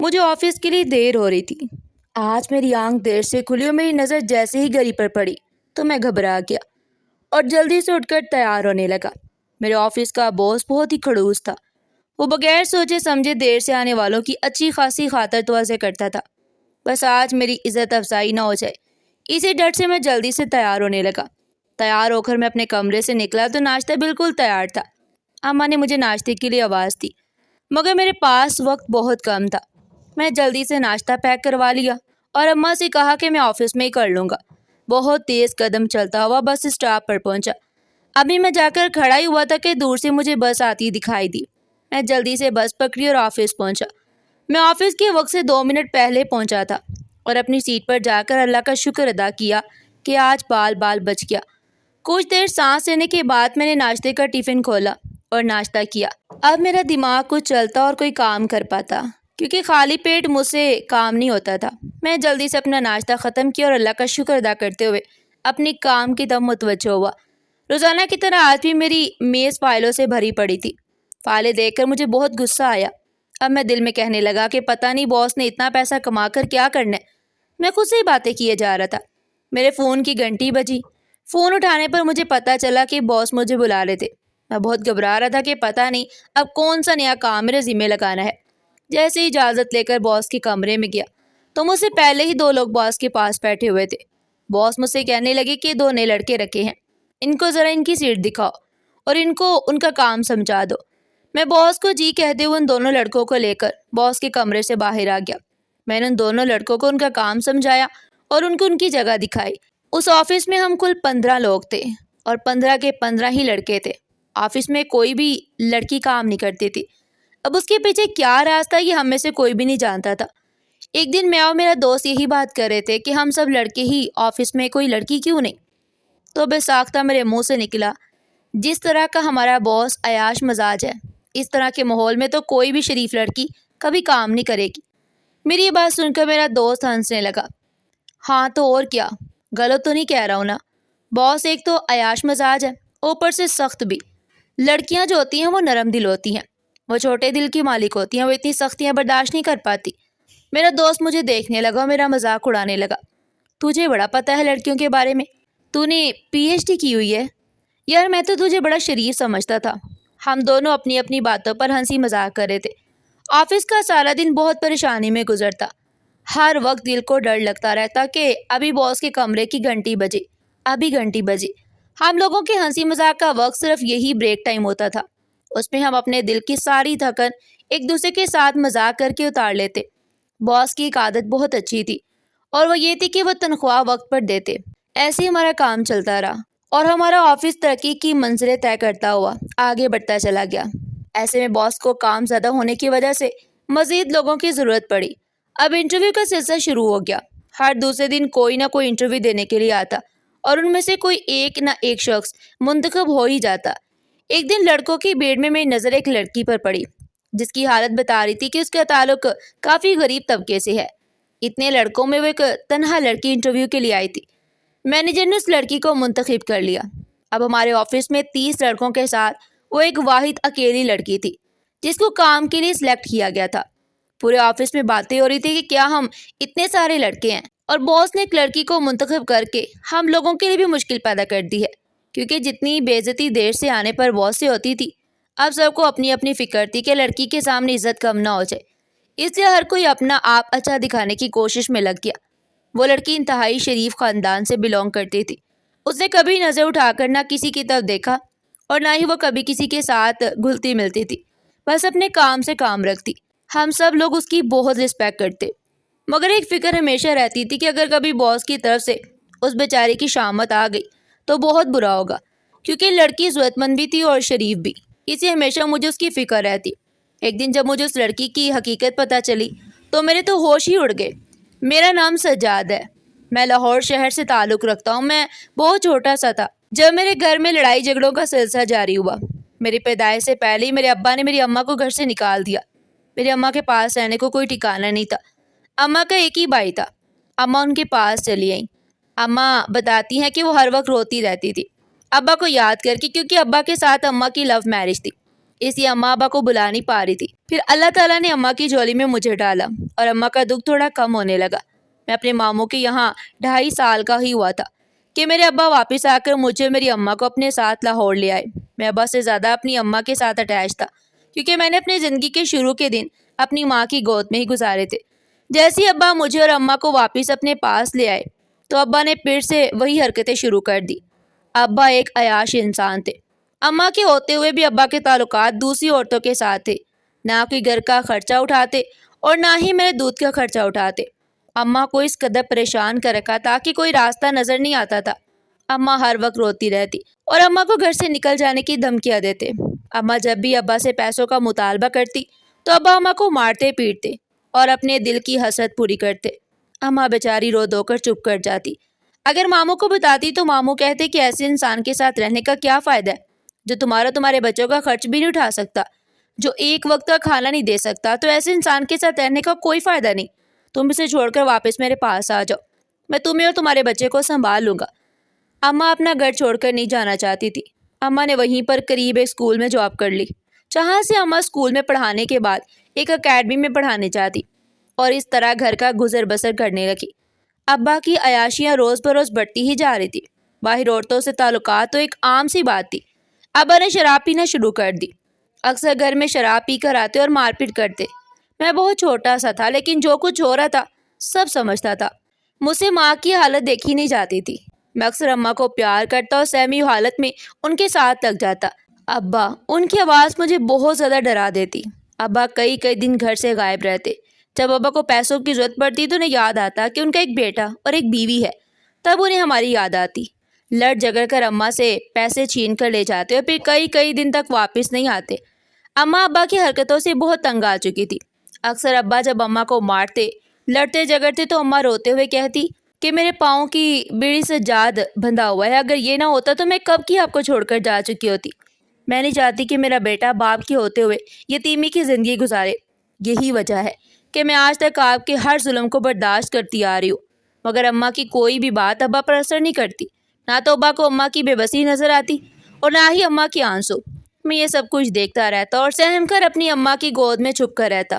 مجھے آفس کے لیے دیر ہو رہی تھی۔ آج میری آنکھ دیر سے کھلی اور میری نظر جیسے ہی گھڑی پر پڑی تو میں گھبرا گیا اور جلدی سے اٹھ کر تیار ہونے لگا۔ میرے آفس کا باس بہت ہی خڑوس تھا۔ وہ بغیر سوچے سمجھے دیر سے آنے والوں کی اچھی خاصی خاطر تواضع کرتا تھا۔ بس آج میری عزت افزائی نہ ہو جائے، اسی ڈر سے میں جلدی سے تیار ہونے لگا۔ تیار ہو کر میں اپنے کمرے سے نکلا تو ناشتہ بالکل تیار تھا۔ اماں نے مجھے ناشتے کے لیے آواز دی، مگر میرے پاس وقت بہت کم تھا۔ میں جلدی سے ناشتہ پیک کروا لیا اور اماں سے کہا کہ میں آفس میں ہی کر لوں گا۔ بہت تیز قدم چلتا ہوا بس اسٹاپ پر پہنچا۔ ابھی میں جا کر کھڑا ہی ہوا تھا کہ دور سے مجھے بس آتی دکھائی دی۔ میں جلدی سے بس پکڑی اور آفس پہنچا۔ میں آفس کے وقت سے 2 منٹ پہلے پہنچا تھا اور اپنی سیٹ پر جا کر اللہ کا شکر ادا کیا کہ آج بال بچ گیا۔ کچھ دیر سانس لینے کے بعد میں نے ناشتے کا ٹفن کھولا اور ناشتہ کیا۔ اب میرا دماغ کچھ چلتا اور کوئی کام کر پاتا، کیونکہ خالی پیٹ مجھ سے کام نہیں ہوتا تھا۔ میں جلدی سے اپنا ناشتہ ختم کیا اور اللہ کا شکر ادا کرتے ہوئے اپنی کام کی طرف متوجہ ہوا۔ روزانہ کی طرح آج بھی میری میز فائلوں سے بھری پڑی تھی۔ فائلیں دیکھ کر مجھے بہت غصہ آیا۔ اب میں دل میں کہنے لگا کہ پتہ نہیں باس نے اتنا پیسہ کما کر کیا کرنا ہے۔ میں خود سے ہی باتیں کیے جا رہا تھا۔ میرے فون کی گھنٹی بجی۔ فون اٹھانے پر مجھے پتہ چلا کہ باس مجھے بلا رہے تھے۔ میں بہت گھبرا رہا تھا کہ پتہ نہیں اب کون سا نیا کام میرے ذمہ لگانا ہے۔ جیسے ہی اجازت لے کر باس کے کمرے میں گیا تو مجھ سے پہلے ہی 2 لوگ باس کے پاس بیٹھے ہوئے تھے۔ باس مجھ سے کہنے لگے کہ 2 نئے لڑکے رکھے ہیں، ان کو ذرا ان کی سیٹ دکھاؤ اور ان کو ان کا کام سمجھا دو۔ میں باس کو جی کہتے ہوئے ان دونوں لڑکوں کو لے کر باس کے کمرے سے باہر آ گیا۔ میں نے ان دونوں لڑکوں کو ان کا کام سمجھایا اور ان کو ان کی جگہ دکھائی۔ اس آفس میں ہم کل 15 لوگ تھے اور 15 کے 15 ہی لڑکے تھے۔ آفس میں کوئی بھی لڑکی کام نہیں کرتی تھی۔ اب اس کے پیچھے کیا راز تھا یہ ہم میں سے کوئی بھی نہیں جانتا تھا۔ ایک دن میں اور میرا دوست یہی بات کر رہے تھے کہ ہم سب لڑکے ہی آفس میں کوئی لڑکی کیوں نہیں؟ تو بے ساختہ میرے منہ سے نکلا، جس طرح کا ہمارا باس عیاش مزاج ہے، اس طرح کے ماحول میں تو کوئی بھی شریف لڑکی کبھی کام نہیں کرے گی۔ میری یہ بات سن کر میرا دوست ہنسنے لگا۔ ہاں تو اور کیا، غلط تو نہیں کہہ رہا ہوں نا؟ باس ایک تو عیاش مزاج ہے، اوپر سے سخت بھی۔ لڑکیاں جو ہوتی ہیں وہ نرم دل ہوتی ہیں، وہ چھوٹے دل کی مالک ہوتی ہیں، وہ اتنی سختیاں برداشت نہیں کر پاتی۔ میرا دوست مجھے دیکھنے لگا اور میرا مذاق اڑانے لگا۔ تجھے بڑا پتہ ہے لڑکیوں کے بارے میں، تو نے PhD کی ہوئی ہے؟ یار میں تو تجھے بڑا شریف سمجھتا تھا۔ ہم دونوں اپنی اپنی باتوں پر ہنسی مذاق کر رہے تھے۔ آفس کا سارا دن بہت پریشانی میں گزرتا۔ ہر وقت دل کو ڈر لگتا رہتا کہ ابھی باس کے کمرے کی گھنٹی بجے، ابھی گھنٹی بجی۔ ہم لوگوں کے ہنسی مذاق کا وقت صرف یہی بریک ٹائم ہوتا تھا۔ اس میں ہم اپنے دل کی ساری تھکن ایک دوسرے کے ساتھ مذاق کر کے اتار لیتے۔ باس کی ایک عادت بہت اچھی تھی اور وہ یہ تھی کہ وہ تنخواہ وقت پر دیتے۔ ایسے ہی ہمارا کام چلتا رہا اور ہمارا آفس ترقی کی منزلیں طے کرتا ہوا آگے بڑھتا چلا گیا۔ ایسے میں باس کو کام زیادہ ہونے کی وجہ سے مزید لوگوں کی ضرورت پڑی۔ اب انٹرویو کا سلسلہ شروع ہو گیا۔ ہر دوسرے دن کوئی نہ کوئی انٹرویو دینے کے لیے آتا اور ان میں سے کوئی ایک نہ ایک شخص منتخب ہو ہی جاتا۔ ایک دن لڑکوں کی بھیڑ میں میری نظر ایک لڑکی پر پڑی جس کی حالت بتا رہی تھی کہ اس کا تعلق کافی غریب طبقے سے ہے۔ اتنے لڑکوں میں وہ ایک تنہا لڑکی انٹرویو کے لیے آئی تھی۔ مینیجر نے اس لڑکی کو منتخب کر لیا۔ اب ہمارے آفس میں 30 لڑکوں کے ساتھ وہ ایک واحد اکیلی لڑکی تھی جس کو کام کے لیے سلیکٹ کیا گیا تھا۔ پورے آفس میں باتیں ہو رہی تھی کہ کیا ہم اتنے سارے لڑکے ہیں، اور باس نے ایک لڑکی کو منتخب کر کے ہم لوگوں کے لیے بھی مشکل پیدا کر دی ہے، کیونکہ جتنی بے عزتی دیر سے آنے پر باس سے ہوتی تھی، اب سب کو اپنی اپنی فکر تھی کہ لڑکی کے سامنے عزت کم نہ ہو جائے، اس لیے ہر کوئی اپنا آپ اچھا دکھانے کی کوشش میں لگ گیا۔ وہ لڑکی انتہائی شریف خاندان سے بلونگ کرتی تھی۔ اس نے کبھی نظر اٹھا کر نہ کسی کی طرف دیکھا اور نہ ہی وہ کبھی کسی کے ساتھ گھلتی ملتی تھی، بس اپنے کام سے کام رکھتی۔ ہم سب لوگ اس کی بہت رسپیکٹ کرتے، مگر ایک فکر ہمیشہ رہتی تھی کہ اگر کبھی باس کی طرف سے اس بیچاری کی شامت آ گئی تو بہت برا ہوگا، کیونکہ لڑکی ضرورت مند بھی تھی اور شریف بھی، اس لیے ہمیشہ مجھے اس کی فکر رہتی۔ ایک دن جب مجھے اس لڑکی کی حقیقت پتہ چلی تو میرے تو ہوش ہی اڑ گئے۔ میرا نام سجاد ہے، میں لاہور شہر سے تعلق رکھتا ہوں۔ میں بہت چھوٹا سا تھا جب میرے گھر میں لڑائی جھگڑوں کا سلسلہ جاری ہوا۔ میری پیدائش سے پہلے ہی میرے ابا نے میری اماں کو گھر سے نکال دیا۔ میری اماں کے پاس رہنے کو کوئی ٹھکانہ نہیں تھا۔ اماں کا ایک ہی بھائی تھا۔ اماں ان کے پاس چلی آئیں۔ اماں بتاتی ہیں کہ وہ ہر وقت روتی رہتی تھی ابا کو یاد کر کے، کیونکہ ابا کے ساتھ اماں کی لو میرج تھی۔ اس لیے اماں ابا کو بلا نہیں پا رہی تھی۔ پھر اللہ تعالیٰ نے اماں کی جولی میں مجھے ڈالا اور اماں کا دکھ تھوڑا کم ہونے لگا۔ میں اپنے ماموں کے یہاں 2.5 سال کا ہی ہوا تھا کہ میرے ابا واپس آ کر مجھے میری اماں کو اپنے ساتھ لاہور لے آئے۔ میں ابا سے زیادہ اپنی اماں کے ساتھ اٹیچ تھا کیونکہ میں نے اپنی زندگی کے شروع کے دن اپنی ماں کی گود میں ہی گزارے تھے۔ جیسے ہی ابا مجھے اور اماں کو واپس اپنے پاس لے آئے تو ابا نے پھر سے وہی حرکتیں شروع کر دی۔ ابا ایک عیاش انسان تھے۔ اماں کے ہوتے ہوئے بھی ابا کے تعلقات دوسری عورتوں کے ساتھ تھے۔ نہ کوئی گھر کا خرچہ اٹھاتے اور نہ ہی میرے دودھ کا خرچہ اٹھاتے۔ اماں کو اس قدر پریشان کر رکھا تھا کہ کوئی راستہ نظر نہیں آتا تھا۔ اماں ہر وقت روتی رہتی اور اماں کو گھر سے نکل جانے کی دھمکیاں دیتے۔ اماں جب بھی ابا سے پیسوں کا مطالبہ کرتی تو ابا اماں کو مارتے پیٹتے اور اپنے دل کی حسرت پوری کرتے۔ اماں بیچاری رو دھو کر چپ کر جاتی۔ اگر ماموں کو بتاتی تو ماموں کہتے کہ ایسے انسان کے ساتھ رہنے کا کیا فائدہ ہے جو تمہارے بچوں کا خرچ بھی نہیں اٹھا سکتا، جو ایک وقت کا کھانا نہیں دے سکتا، تو ایسے انسان کے ساتھ رہنے کا کوئی فائدہ نہیں۔ تم اسے چھوڑ کر واپس میرے پاس آ جاؤ، میں تمہیں اور تمہارے بچے کو سنبھال لوں گا۔ اماں اپنا گھر چھوڑ کر نہیں جانا چاہتی تھی۔ اماں نے وہیں پر قریب ایک اسکول میں جاب کر لی، جہاں سے اماں اسکول میں پڑھانے کے بعد ایک اکیڈمی میں پڑھانے جاتی اور اس طرح گھر کا گزر بسر کرنے لگی۔ ابا کی عیاشیاں روز بروز بڑھتی ہی جا رہی تھی۔ باہر عورتوں سے تعلقات تو ایک عام سی بات تھی۔ ابا نے شراب پینا شروع کر دی۔ اکثر گھر میں شراب پی کر آتے اور مار پیٹ کرتے۔ میں بہت چھوٹا سا تھا لیکن جو کچھ ہو رہا تھا سب سمجھتا تھا۔ مجھ سے ماں کی حالت دیکھی نہیں جاتی تھی۔ میں اکثر اماں کو پیار کرتا اور سہمی حالت میں ان کے ساتھ لگ جاتا۔ ابا ان کی آواز مجھے بہت زیادہ ڈرا دیتی۔ ابا کئی دن گھر سے غائب رہتے۔ جب ابا کو پیسوں کی ضرورت پڑتی تو انہیں یاد آتا کہ ان کا ایک بیٹا اور ایک بیوی ہے، تب انہیں ہماری یاد آتی۔ لڑ جگڑ کر اماں سے پیسے چھین کر لے جاتے اور پھر کئی دن تک واپس نہیں آتے۔ اماں ابا کی حرکتوں سے بہت تنگ آ چکی تھی۔ اکثر ابا جب اماں کو مارتے لڑتے جگڑتے تو اماں روتے ہوئے کہتی کہ میرے پاؤں کی بیڑی سے جاد بندھا ہوا ہے، اگر یہ نہ ہوتا تو میں کب کی آپ کو چھوڑ کر جا چکی ہوتی۔ میں نہیں چاہتی کہ میرا بیٹا باپ کے ہوتے ہوئے یتیمی کی زندگی گزارے۔ یہی وجہ ہے کہ میں آج تک آپ کے ہر ظلم کو برداشت کرتی آ رہی ہوں، مگر اماں کی کوئی بھی بات ابا پر اثر نہیں کرتی۔ نہ تو ابا کو اماں کی بے بسی نظر آتی اور نہ ہی اماں کے آنسو۔ میں یہ سب کچھ دیکھتا رہتا اور سہم کر اپنی اماں کی گود میں چھپ کر رہتا۔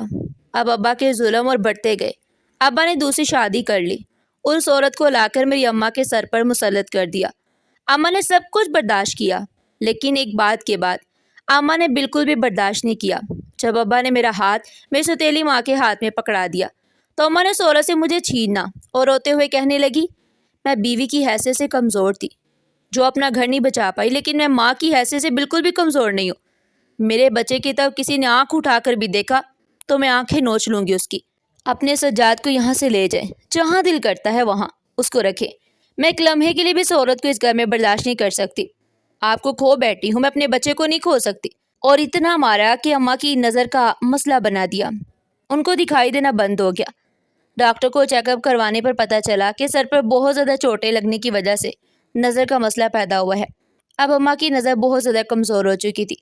اب ابا کے ظلم اور بڑھتے گئے۔ ابا نے دوسری شادی کر لی۔ اس عورت کو لا کر میری اماں کے سر پر مسلط کر دیا۔ اماں نے سب کچھ برداشت کیا، لیکن ایک بات کے بعد اماں نے بالکل بھی برداشت نہیں کیا۔ جب ابا نے میرا ہاتھ میری سوتیلی ماں کے ہاتھ میں پکڑا دیا تو اماں نے اس عورت سے مجھے چھیننا اور روتے ہوئے کہنے لگی، میں بیوی کی حیثیت سے کمزور تھی جو اپنا گھر نہیں بچا پائی، لیکن میں ماں کی حیثیت سے بالکل بھی کمزور نہیں ہوں۔ میرے بچے کی طرف کسی نے آنکھ اٹھا کر بھی دیکھا تو میں آنکھیں نوچ لوں گی اس کی۔ اپنے سجاد کو یہاں سے لے جائیں، جہاں دل کرتا ہے وہاں اس کو رکھیں۔ میں ایک لمحے کے لیے بھی اس عورت کو اس گھر میں برداشت نہیں کر سکتی۔ آپ کو کھو بیٹھی ہوں، میں اپنے بچے کو نہیں کھو سکتی۔ اور اتنا مارا کہ اماں کی نظر کا مسئلہ بنا دیا۔ ان کو دکھائی دینا بند ہو گیا۔ ڈاکٹر کو چیک اپ کروانے پر پتہ چلا کہ سر پر بہت زیادہ چوٹیں لگنے کی وجہ سے نظر کا مسئلہ پیدا ہوا ہے۔ اب اماں کی نظر بہت زیادہ کمزور ہو چکی تھی۔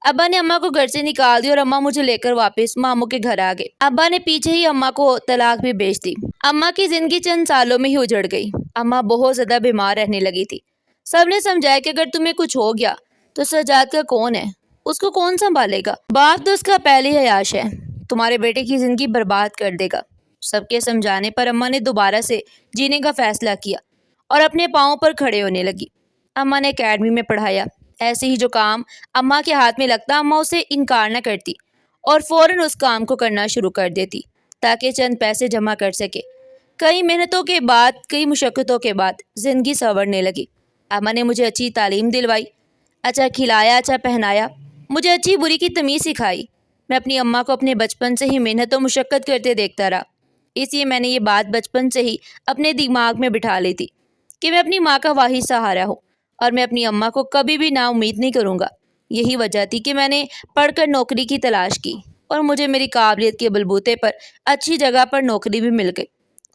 ابا نے اماں کو گھر سے نکال دی اور اماں مجھے لے کر واپس ماموں کے گھر آ گئے۔ ابا نے پیچھے ہی اماں کو طلاق بھی بھیج دی۔ اماں کی زندگی چند سالوں میں ہی اجڑ گئی۔ اماں بہت زیادہ بیمار رہنے لگی تھی۔ سب نے سمجھایا کہ اگر تمہیں کچھ ہو گیا تو سجاد کا کون ہے، اس کو کون سنبھالے گا؟ باپ تو اس کا پہلے ہی عیاش ہے، تمہارے بیٹے کی زندگی برباد کر دے گا۔ سب کے سمجھانے پر اماں نے دوبارہ سے جینے کا فیصلہ کیا اور اپنے پاؤں پر کھڑے ہونے لگی۔ اماں نے اکیڈمی میں پڑھایا۔ ایسے ہی جو کام اماں کے ہاتھ میں لگتا اماں اسے انکار نہ کرتی اور فوراً اس کام کو کرنا شروع کر دیتی تاکہ چند پیسے جمع کر سکے۔ کئی محنتوں کے بعد، کئی مشقتوں کے بعد زندگی سنورنے لگی۔ اماں نے مجھے اچھی تعلیم دلوائی، اچھا کھلایا، اچھا پہنایا، مجھے اچھی بری کی تمیز سکھائی۔ میں اپنی اماں کو اپنے بچپن سے ہی محنت و مشقت کرتے دیکھتا رہا، اس لیے میں نے یہ بات بچپن سے ہی اپنے دماغ میں بٹھا لی تھی کہ میں اپنی ماں کا واحد سہارا ہوں اور میں اپنی اماں کو کبھی بھی نا امید نہیں کروں گا۔ یہی وجہ تھی کہ میں نے پڑھ کر نوکری کی تلاش کی اور مجھے میری قابلیت کے بلبوتے پر اچھی جگہ پر نوکری بھی مل گئی۔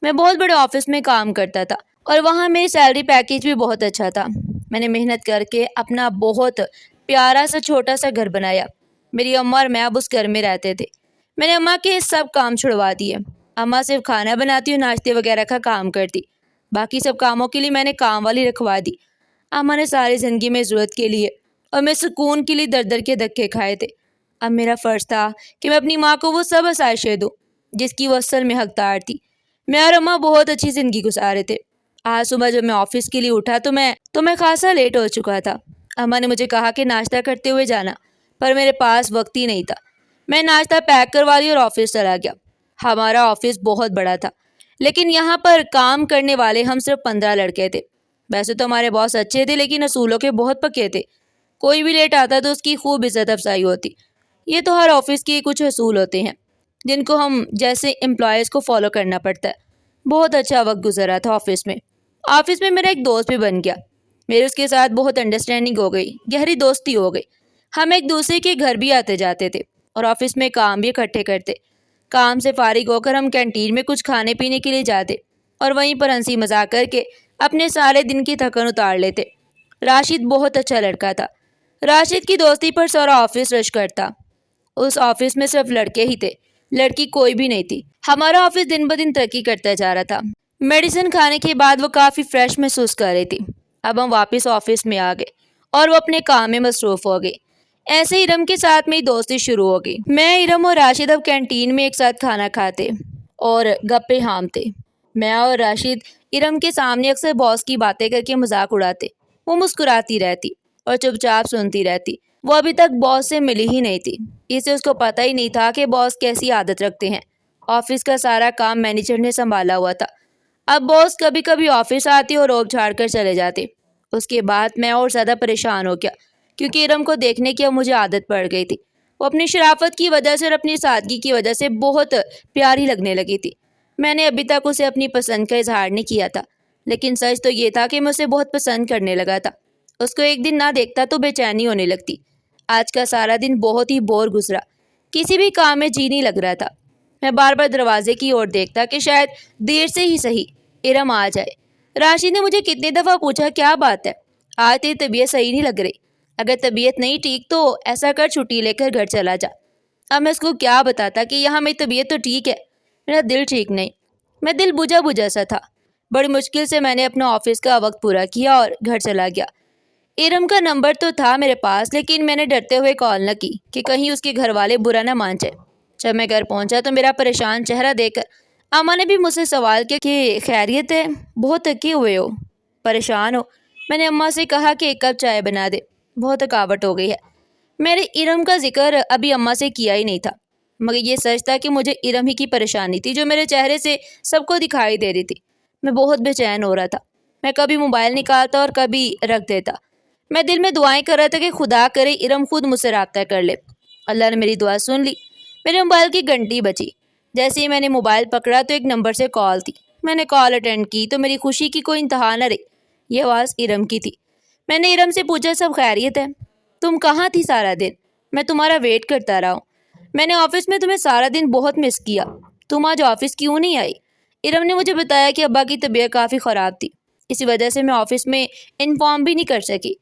میں بہت بڑے آفس میں کام کرتا تھا اور وہاں میری سیلری پیکیج بھی بہت اچھا تھا۔ میں نے محنت کر کے اپنا بہت پیارا سا چھوٹا سا گھر بنایا۔ میری اماں اور میں اب اس گھر میں رہتے تھے۔ میں نے اماں کے سب کام چھڑوا دیے۔ اماں صرف کھانا بناتی اور ناشتے وغیرہ کا کام کرتی، باقی سب کاموں کے لیے میں نے کام والی رکھوا دی۔ اماں نے ساری زندگی میں ضرورت کے لیے اور میں سکون کے لیے در در کے دھکے کھائے تھے۔ اب میرا فرض تھا کہ میں اپنی ماں کو وہ سب آسائشیں دوں جس کی وہ اصل میں حقدار تھی۔ میں اور اماں بہت اچھی زندگی گزارے تھے۔ آج صبح جب میں آفس کے لیے اٹھا تو میں خاصا لیٹ ہو چکا تھا۔ اماں نے مجھے کہا کہ ناشتہ کرتے ہوئے جانا، پر میرے پاس وقت ہی نہیں تھا۔ میں ناشتہ پیک کروا لی اور آفس چلا گیا۔ ہمارا آفس بہت بڑا تھا، لیکن یہاں پر کام کرنے والے ہم صرف 15 لڑکے تھے۔ ویسے تو ہمارے باس اچھے تھے، لیکن اصولوں کے بہت پکے تھے۔ کوئی بھی لیٹ آتا تو اس کی خوب عزت افزائی ہوتی۔ یہ تو ہر آفس کے کچھ اصول ہوتے ہیں جن کو ہم جیسے امپلائیز کو فالو کرنا پڑتا ہے۔ بہت اچھا وقت گزرا تھا آفس میں۔ آفس میں میرا ایک دوست بھی بن گیا۔ میرے اس کے ساتھ بہت انڈرسٹینڈنگ ہو گئی، گہری دوستی ہو گئی۔ ہم ایک دوسرے کے گھر بھی آتے جاتے تھے اور آفس میں کام بھی اکٹھے کرتے۔ کام سے فارغ ہو کر ہم کینٹین میں کچھ کھانے پینے کے لیے جاتے اور وہیں پر ہنسی مذاق کر کے اپنے سارے دن کی تھکن اتار لیتے۔ راشد بہت اچھا لڑکا تھا۔ راشد کی دوستی پر سارا آفس رش کرتا۔ اس آفس میں صرف لڑکے ہی تھے، لڑکی کوئی بھی نہیں تھی۔ ہمارا آفس دن بدن ترقی کرتا جا رہا تھا۔ میڈیسن کھانے کے بعد وہ کافی فریش محسوس کر رہی تھی۔ اب ہم واپس آفس میں آ گئے اور وہ اپنے کام میں مصروف ہو گئی۔ ایسے ہی ارم کے ساتھ میری دوستی شروع ہو گئی۔ میں، ارم اور راشد اب کینٹین میں ایک ساتھ کھانا کھاتے اور گپے ہامتے۔ میں اور راشد ارم کے سامنے اکثر باس کی باتیں کر کے مذاق اڑاتے۔ وہ مسکراتی رہتی اور چپ چاپ سنتی رہتی۔ وہ ابھی تک باس سے ملی ہی نہیں تھی، اسے اس کو پتہ ہی نہیں تھا کہ باس کیسی عادت رکھتے ہیں۔ آفس کا سارا کام مینیجر نے سنبھالا ہوا تھا۔ اب باس کبھی کبھی آفس آتے اور روب جھاڑ کر چلے جاتے۔ اس کے بعد میں اور زیادہ پریشان ہو گیا، کیونکہ ارم کو دیکھنے کی اب مجھے عادت پڑ گئی تھی۔ وہ اپنی شرافت کی وجہ سے اور اپنی سادگی کی وجہ سے بہت پیاری لگنے لگی تھی۔ میں نے ابھی تک اسے اپنی پسند کا اظہار نہیں کیا تھا، لیکن سچ تو یہ تھا کہ میں اسے بہت پسند کرنے لگا تھا۔ اس کو ایک دن نہ دیکھتا تو بے چینی ہونے لگتی۔ آج کا سارا دن بہت ہی بور گزرا، کسی بھی کام میں جی نہیں لگ رہا تھا۔ میں بار بار دروازے کی اور دیکھتا کہ شاید دیر سے ہی صحیح ارم آ جائے۔ راشد نے مجھے کتنی دفعہ پوچھا کیا بات ہے، آج تیری طبیعت صحیح نہیں لگ رہی، اگر طبیعت نہیں ٹھیک تو ایسا کر چھٹی لے کر گھر چلا جا۔ اب میں اس کو کیا بتاتا کہ یہاں میری طبیعت تو ٹھیک ہے، میرا دل ٹھیک نہیں۔ میں دل بجھا بجھا سا تھا۔ بڑی مشکل سے میں نے اپنا آفس کا وقت پورا کیا اور گھر چلا گیا۔ ارم کا نمبر تو تھا میرے پاس، لیکن میں نے ڈرتے ہوئے کال نہ کی کہ کہیں اس کے گھر والے برا نہ مان جائے۔ جب میں گھر پہنچا تو میرا پریشان چہرہ دیکھ کر اماں نے بھی مجھ سے سوال کیا کہ خیریت ہے، بہت تھکے ہوئے ہو، پریشان ہو۔ میں نے اماں سے کہا کہ ایک کپ چائے بنا دے، بہت تھکاوٹ ہو گئی ہے۔ میرے ارم کا ذکر ابھی اماں سے کیا ہی نہیں تھا، مگر یہ سچ تھا کہ مجھے ارم ہی کی پریشانی تھی جو میرے چہرے سے سب کو دکھائی دے رہی تھی۔ میں بہت بے چین ہو رہا تھا۔ میں کبھی موبائل نکالتا اور کبھی رکھ دیتا۔ میں دل میں دعائیں کر رہا تھا کہ خدا کرے ارم خود مجھ سے رابطہ کر لے۔ اللہ نے میری دعا سن لی۔ میرے موبائل کی گھنٹی بجی۔ جیسے ہی میں نے موبائل پکڑا تو ایک نمبر سے کال تھی۔ میں نے کال اٹینڈ کی تو میری خوشی کی کوئی انتہا نہ رہی۔ یہ آواز ارم کی تھی۔ میں نے ارم سے پوچھا سب خیریت ہے؟ تم کہاں تھی سارا دن؟ میں تمہارا ویٹ کرتا رہا ہوں۔ میں نے آفس میں تمہیں سارا دن بہت مس کیا، تم آج آفس کیوں نہیں آئی؟ ارم نے مجھے بتایا کہ ابا کی طبیعت کافی خراب تھی، اسی وجہ سے میں آفس میں انفارم بھی نہیں کر سکی۔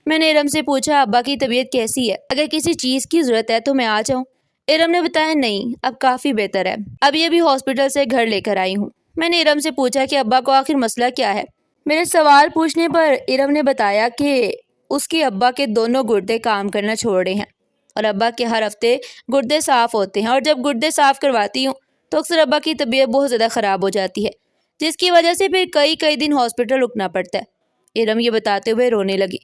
میں نے ارم سے پوچھا ابا کی طبیعت کیسی ہے، اگر کسی چیز کی ضرورت ہے تو میں آ جاؤں؟ ارم نے بتایا نہیں، اب کافی بہتر ہے، اب یہ بھی ہاسپٹل سے گھر لے کر آئی ہوں۔ میں نے ارم سے پوچھا کہ ابا کو آخر مسئلہ کیا ہے؟ میرے سوال پوچھنے پر ارم نے بتایا کہ اس کے ابا کے دونوں گردے کام کرنا چھوڑ رہے ہیں اور ابا کے ہر ہفتے گردے صاف ہوتے ہیں، اور جب گردے صاف کرواتی ہوں تو اکثر ابا کی طبیعت بہت زیادہ خراب ہو جاتی ہے، جس کی وجہ سے پھر کئی دن ہاسپٹل رکنا پڑتا ہے۔ ارم یہ بتاتے ہوئے رونے لگی۔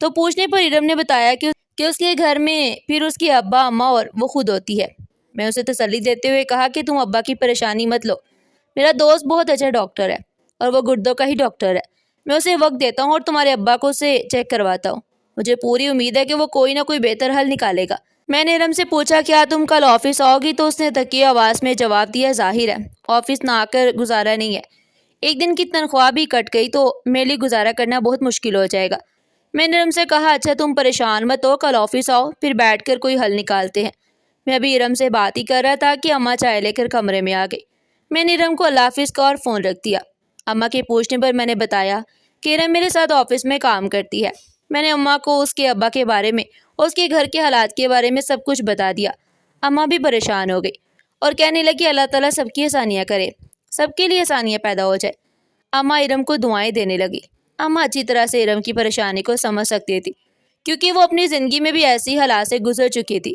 تو پوچھنے پر ارم نے بتایا کہ اس کے گھر میں پھر اس کے ابا اماں اور وہ خود ہوتی ہے۔ میں اسے تسلی دیتے ہوئے کہا کہ تم ابا کی پریشانی مت لو، میرا دوست بہت اچھا ڈاکٹر ہے اور وہ گردوں کا ہی ڈاکٹر ہے، میں اسے وقت دیتا ہوں اور تمہارے ابا کو اسے چیک کرواتا ہوں، مجھے پوری امید ہے کہ وہ کوئی نہ کوئی بہتر حل نکالے گا۔ میں نے ارم سے پوچھا کیا تم کل آفس آؤ گی؟ تو اس نے تھکی آواز میں جواب دیا ظاہر ہے، آفس نہ آ کر گزارا نہیں ہے، ایک دن کی تنخواہ بھی کٹ گئی تو میرے لیے گزارا کرنا بہت مشکل ہو جائے گا۔ میں نے ارم سے کہا اچھا تم پریشان مت ہو، کل آفس آؤ، پھر بیٹھ کر کوئی حل نکالتے ہیں۔ میں ابھی ارم سے بات ہی کر رہا تھا کہ اماں چائے لے کر کمرے میں آ گئی۔ میں نے ارم کو اللہ حافظ کا اور فون رکھ دیا۔ اماں کے پوچھنے پر میں نے بتایا کہ ارم میرے ساتھ آفس میں کام کرتی ہے۔ میں نے اماں کو اس کے ابا کے بارے میں اور اس کے گھر کے حالات کے بارے میں سب کچھ بتا دیا۔ اماں بھی پریشان ہو گئی اور کہنے لگی اللہ تعالیٰ سب کی آسانیاں کرے، سب کے لیے آسانیاں پیدا ہو جائے۔ اماں ارم کو دعائیں دینے لگی۔ اماں اچھی طرح سے ارم کی پریشانی کو سمجھ سکتی تھی، کیونکہ وہ اپنی زندگی میں بھی ایسی حالات سے گزر چکی تھی۔